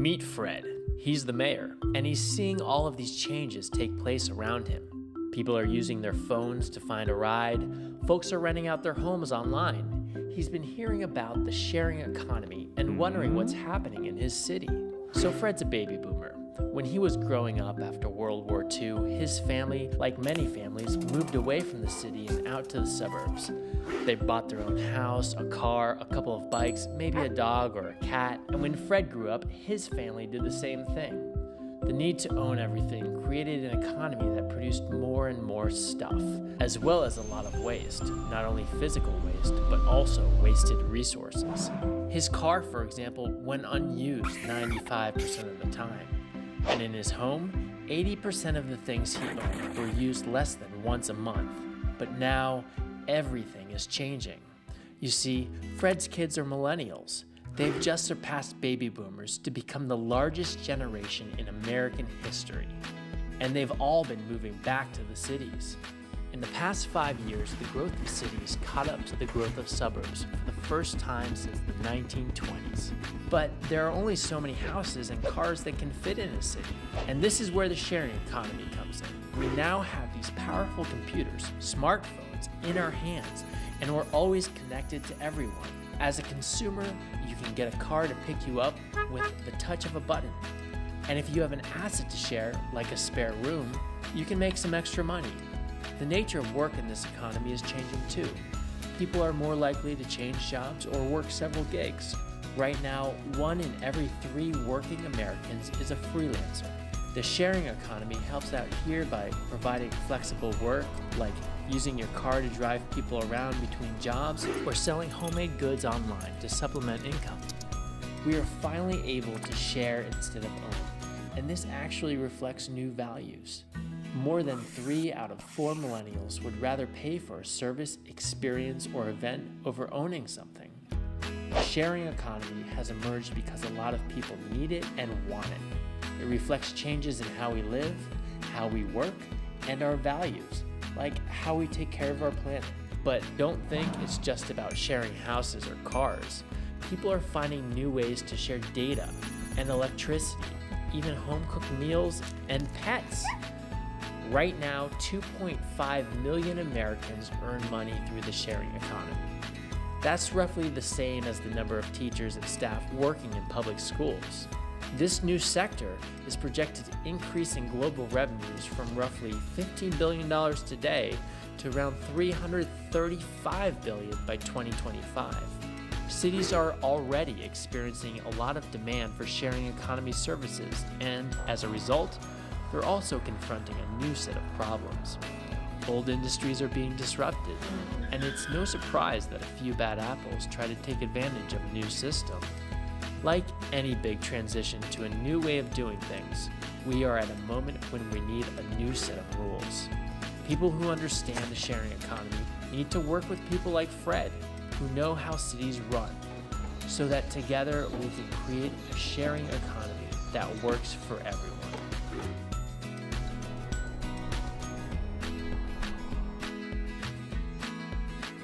Meet Fred. He's the mayor, and he's seeing all of these changes take place around him. People are using their phones to find a ride. Folks are renting out their homes online. He's been hearing about the sharing economy and wondering what's happening in his city. So Fred's a baby boomer. When he was growing up after World War II, his family, like many families, moved away from the city and out to the suburbs. They bought their own house, a car, a couple of bikes, maybe a dog or a cat. And when Fred grew up, his family did the same thing. The need to own everything created an economy that produced more and more stuff, as well as a lot of waste, not only physical waste, but also wasted resources. His car, for example, went unused 95% of the time. And in his home, 80% of the things he owned were used less than once a month. But now, everything is changing. You see, Fred's kids are millennials. They've just surpassed baby boomers to become the largest generation in American history. And they've all been moving back to the cities. In the past 5 years, the growth of cities caught up to the growth of suburbs for the first time since the 1920s. But there are only so many houses and cars that can fit in a city. And this is where the sharing economy comes in. We now have these powerful computers, smartphones, in our hands, and we're always connected to everyone. As a consumer, you can get a car to pick you up with the touch of a button. And if you have an asset to share, like a spare room, you can make some extra money. The nature of work in this economy is changing too. People are more likely to change jobs or work several gigs. Right now, 1 in every 3 working Americans is a freelancer. The sharing economy helps out here by providing flexible work, like using your car to drive people around between jobs or selling homemade goods online to supplement income. We are finally able to share instead of own, and this actually reflects new values. More than 3 out of 4 millennials would rather pay for a service, experience, or event over owning something. The sharing economy has emerged because a lot of people need it and want it. It reflects changes in how we live, how we work, and our values, like how we take care of our planet. But don't think it's just about sharing houses or cars. People are finding new ways to share data and electricity, even home-cooked meals and pets. Right now, 2.5 million Americans earn money through the sharing economy. That's roughly the same as the number of teachers and staff working in public schools. This new sector is projected to increase in global revenues from roughly $15 billion today to around $335 billion by 2025. Cities are already experiencing a lot of demand for sharing economy services, and as a result, they're also confronting a new set of problems. Old industries are being disrupted, and it's no surprise that a few bad apples try to take advantage of a new system. Like any big transition to a new way of doing things, we are at a moment when we need a new set of rules. People who understand the sharing economy need to work with people like Fred, who know how cities run, so that together we can create a sharing economy that works for everyone.